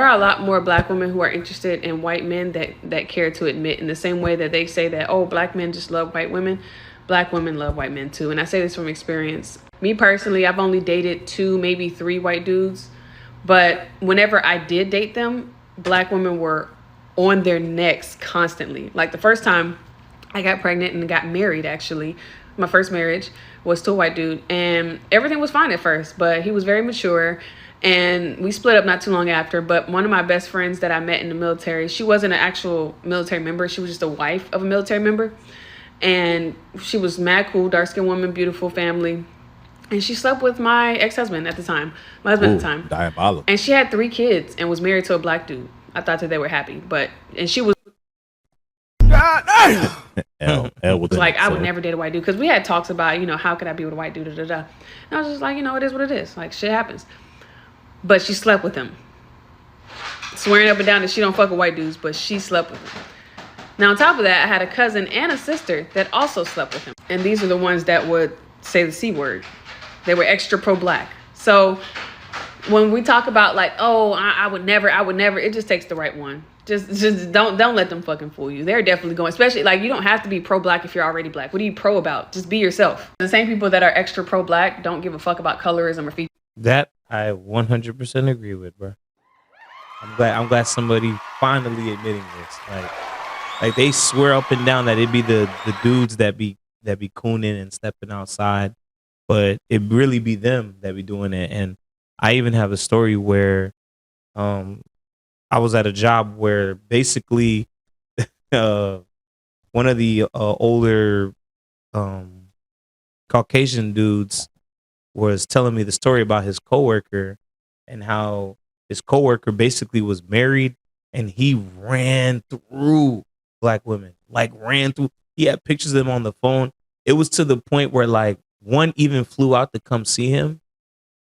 are a lot more black women who are interested in white men that care to admit, in the same way that they say that, oh, black men just love white women, black women love white men too. And I say this from experience. Me personally, I've only dated 2, maybe 3 white dudes, but whenever I did date them, black women were on their necks constantly. Like the first time I got pregnant and got married, actually, my first marriage was to a white dude, and everything was fine at first, but he was very mature, and we split up not too long after. But one of my best friends that I met in the military, she wasn't an actual military member, she was just a wife of a military member, and she was mad cool, dark-skinned woman, beautiful family, and she slept with my ex-husband at the time, my husband at the time. Diabolical. And she had 3 kids and was married to a black dude. I thought that they were happy, and she was like, I would never date a white dude, because we had talks about, how could I be with a white dude, da, da, da. And I was just like, it is what it is. Like, shit happens. But she slept with him, swearing up and down that she don't fuck with white dudes, but she slept with him. Now, on top of that, I had a cousin and a sister that also slept with him. And these are the ones that would say the C word. They were extra pro-black. So when we talk about like, oh, I would never, it just takes the right one. Just don't let them fucking fool you. They're definitely going, especially like, you don't have to be pro-black if you're already black. What are you pro about? Just be yourself. The same people that are extra pro-black don't give a fuck about colorism or features. That I 100% agree with, bro. I'm glad somebody finally admitting this. Like they swear up and down that it be the dudes that be cooning and stepping outside, but it really be them that be doing it. And I even have a story where I was at a job where basically one of the older Caucasian dudes was telling me the story about his coworker, and how his coworker basically was married and he ran through black women, like ran through. He had pictures of them on the phone. It was to the point where like one even flew out to come see him,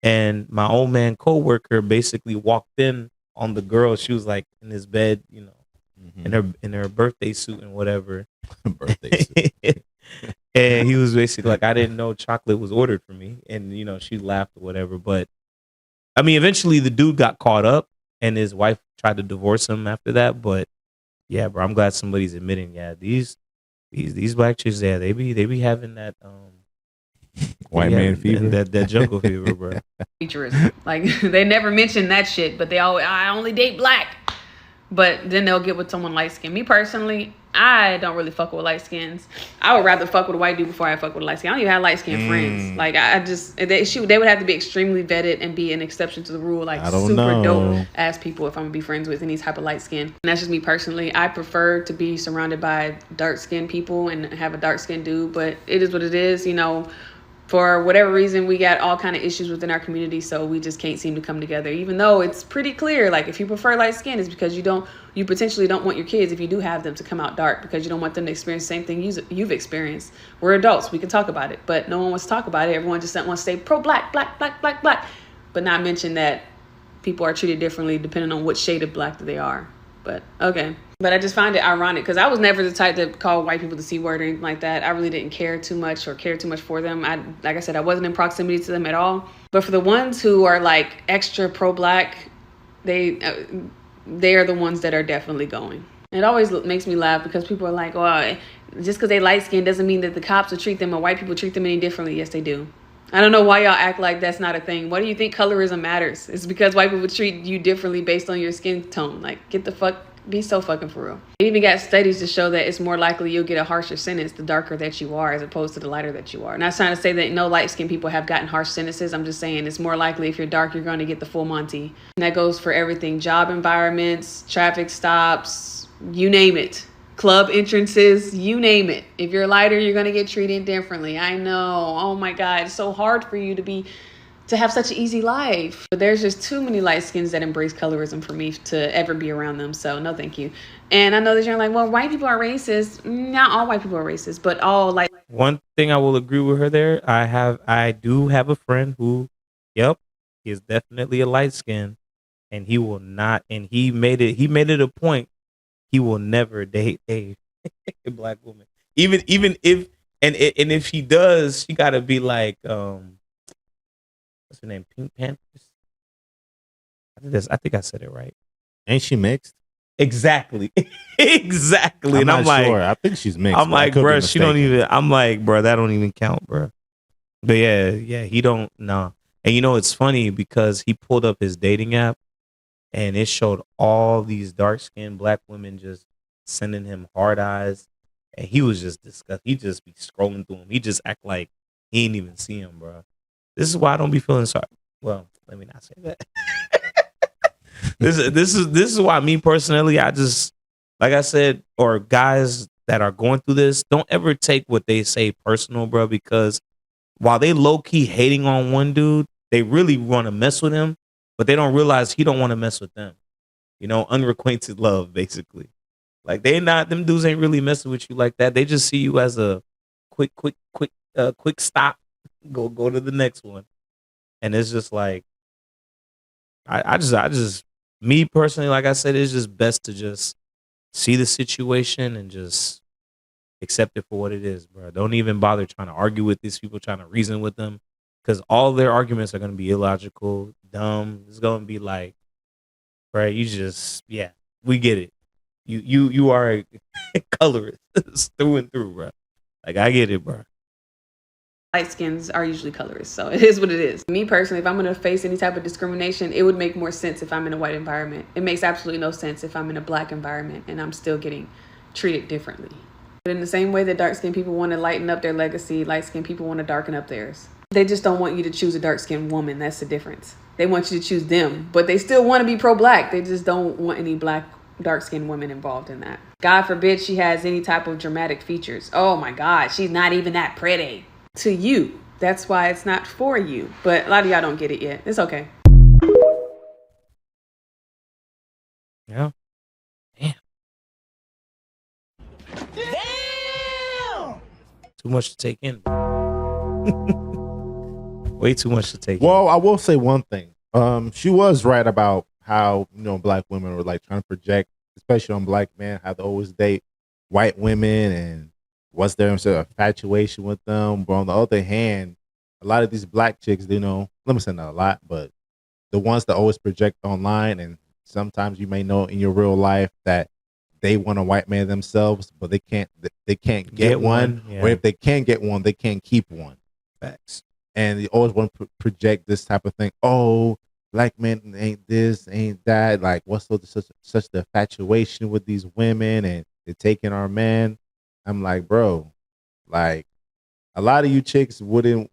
and my old man coworker basically walked in on the girl. She was like in his bed, in her birthday suit and whatever. Birthday suit. And he was basically like, I didn't know chocolate was ordered for me. And, she laughed or whatever. But, I mean, eventually the dude got caught up and his wife tried to divorce him after that. But, yeah, bro, I'm glad somebody's admitting, these black chicks, they be having that white man fever. That jungle fever, bro. Featurism. Like, they never mention that shit, but I only date black. But then they'll get with someone light skinned. Me personally, I don't really fuck with light skins. I would rather fuck with a white dude before I fuck with a light skin. I don't even have light skinned friends. Like, they would have to be extremely vetted and be an exception to the rule. Like, super dope ass people if I'm gonna be friends with any type of light skin. And that's just me personally. I prefer to be surrounded by dark skinned people and have a dark skinned dude. But it is what it is, For whatever reason, we got all kind of issues within our community, so we just can't seem to come together. Even though it's pretty clear, like, if you prefer light skin, it's because you potentially don't want your kids, if you do have them, to come out dark, because you don't want them to experience the same thing you've experienced. We're adults, we can talk about it, but no one wants to talk about it. Everyone just wants to say pro-black, black, black, black, black, but not mention that people are treated differently depending on what shade of black that they are. But okay. But I just find it ironic, because I was never the type to call white people the C word or anything like that. I really didn't care too much for them. Like I said, I wasn't in proximity to them at all. But for the ones who are like extra pro-black, they are the ones that are definitely going. It always makes me laugh, because people are like, well, just because they light skinned doesn't mean that the cops will treat them or white people treat them any differently. Yes, they do. I don't know why y'all act like that's not a thing. Why do you think colorism matters? It's because white people treat you differently based on your skin tone. Like, get the fuck, be so fucking for real. They even got studies to show that it's more likely you'll get a harsher sentence the darker that you are, as opposed to the lighter that you are. Not trying to say that no light-skinned people have gotten harsh sentences. I'm just saying it's more likely if you're dark, you're going to get the full Monty. And that goes for everything: job environments, traffic stops, you name it. Club entrances, you name it. If you're lighter, you're going to get treated differently. I know. Oh my God. It's so hard for you to have such an easy life. But there's just too many light skins that embrace colorism for me to ever be around them. So no, thank you. And I know that you're like, well, white people are racist. Not all white people are racist, but all like. One thing I will agree with her there. I do have a friend who, yep, he is definitely a light skin, and he will not. And he made it a point. He will never date a black woman, even if if she does, she gotta be like what's her name, Pink Panthers. I think I said it right. Ain't she mixed? Exactly. Exactly. I'm And I'm not like, sure. I think she's mixed. I'm but I like, could be bro, she don't mistaken. even. I'm like, bro, that don't even count, bro. But yeah, he don't. No. And you know, it's funny because he pulled up his dating app and it showed all these dark skinned black women just sending him hard eyes, and he was just disgusted. He just be scrolling through them. He just act like he ain't even see him, bro. This is why I don't be feeling sorry. Well, let me not say that. This is why me personally, I just, like I said, or guys that are going through this, don't ever take what they say personal, bro, because while they low key hating on one dude, they really want to mess with him, but they don't realize he don't want to mess with them. You know, unrequited love, basically. Like they not them dudes ain't really messing with you like that. They just see you as a quick stop. Go to the next one. And it's just like I just me personally, like I said, it's just best to just see the situation and just accept it for what it is, bro. Don't even bother trying to argue with these people, trying to reason with them, because all their arguments are gonna be illogical, dumb. It's gonna be like, right? You just, yeah, we get it. You are a colorist through and through, bro. Like I get it, bro. Light skins are usually colorist, so it is what it is. Me personally, if I'm going to face any type of discrimination, it would make more sense if I'm in a white environment. It makes absolutely no sense if I'm in a black environment and I'm still getting treated differently. But in the same way that dark-skinned people want to lighten up their legacy, light-skinned people want to darken up theirs. They just don't want you to choose a dark-skinned woman. That's the difference. They want you to choose them, but they still want to be pro-black. They just don't want any black dark-skinned women involved in that. God forbid she has any type of dramatic features. Oh my God, she's not even that pretty. To you. That's why it's not for you. But a lot of y'all don't get it yet. It's okay. Yeah. Damn. Too much to take in. Way too much to take in. Well, I will say one thing. She was right about how, black women were like trying to project, especially on black men, how they always date white women and what's their sort of infatuation with them. But on the other hand, a lot of these black chicks, let me say not a lot, but the ones that always project online, and sometimes you may know in your real life that they want a white man themselves, but they can't get one. Yeah. Or if they can get one, they can't keep one. Facts. And they always want to project this type of thing. Oh, black men ain't this, ain't that. Like, what's such the infatuation with these women, and they're taking our man. I'm like, bro, like a lot of you chicks wouldn't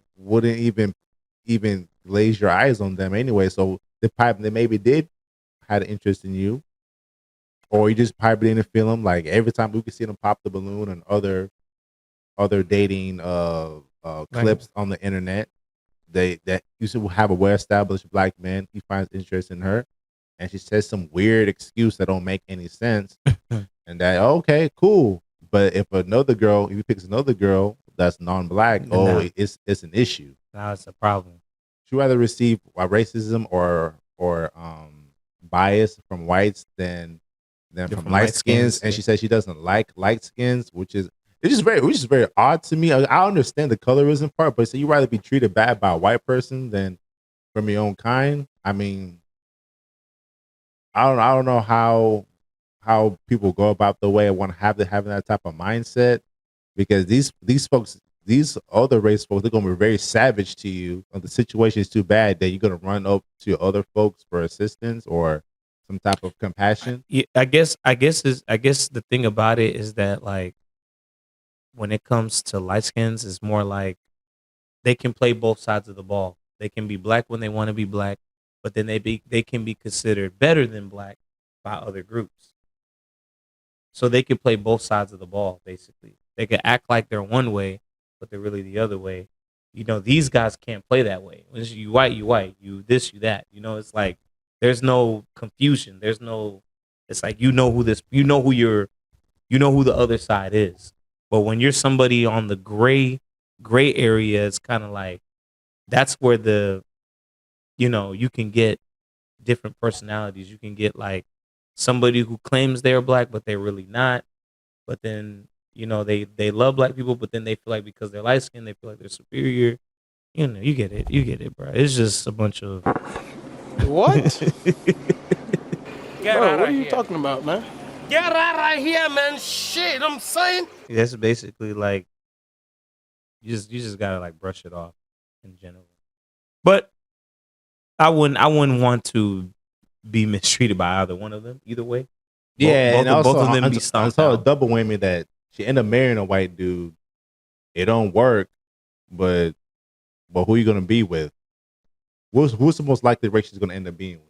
even glaze your eyes on them anyway. So they maybe did had an interest in you, or you just probably didn't feel them. Like every time we could see them pop the balloon and other dating clips on the internet, that you should have a well established black man. He finds interest in her, and she says some weird excuse that don't make any sense, and that okay, cool. But if he picks another girl that's non-black, it's an issue. Now it's a problem. She'd rather receive racism or bias from whites than from light skins. And she says she doesn't like light skins, which is very odd to me. I understand the colorism part, but so you rather be treated bad by a white person than from your own kind. I mean, I don't know how people go about the way I want to having that type of mindset, because these folks, these other race folks, they're gonna be very savage to you. If the situation is too bad, that you're gonna run up to other folks for assistance or some type of compassion. I guess the thing about it is that, like, when it comes to light skins, it's more like they can play both sides of the ball. They can be black when they want to be black, but then they can be considered better than black by other groups. So they can play both sides of the ball, basically. They can act like they're one way, but they're really the other way. These guys can't play that way. When you white, you this, you that. It's like there's no confusion. It's like who the other side is. But when you're somebody on the gray area, it's kind of like that's where you can get different personalities. You can get like somebody who claims they're black, but they're really not. But then, they love black people, but then they feel like because they're light skinned, they feel like they're superior. You get it, bro. It's just a bunch of what? Bro, what are you talking about, man? Get out of here, man. Shit, I'm saying. That's basically like you just gotta like brush it off in general. But I wouldn't want to be mistreated by either one of them. Either way, Yeah, and also both of them I be stomped saw a out. double whammy that she ended up marrying a white dude. It don't work, but who you gonna be with? Who's the most likely race she's gonna end up being with?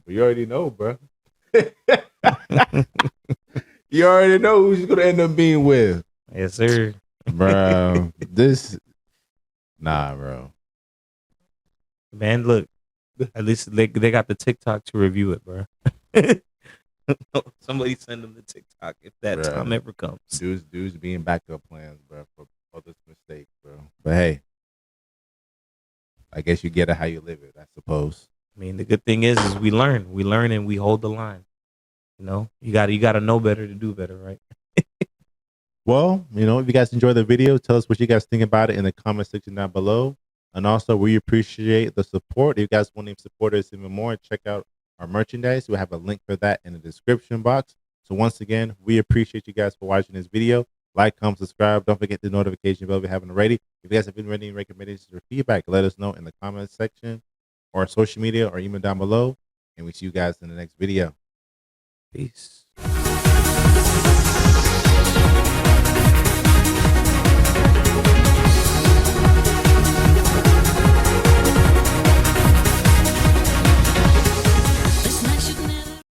You already know, bro. You already know who she's gonna end up being with. Yes, sir. Bro, bro. Man, look, at least they got the TikTok to review it, bro. Somebody send them the TikTok if that Bruh. time ever comes. Dudes being backup plans, bro, for others' mistakes, bro. But hey, I guess you get it how you live it, I suppose. I mean, the good thing is we learn, and we hold the line. You know, you gotta know better to do better, right? Well, if you guys enjoyed the video, tell us what you guys think about it in the comment section down below. And also, we appreciate the support. If you guys want to support us even more, check out our merchandise. We have a link for that in the description box. So once again, we appreciate you guys for watching this video. Like, comment, subscribe. Don't forget the notification bell if you haven't already. If you guys have any recommendations or feedback, let us know in the comment section or social media or email down below. And we see you guys in the next video. Peace.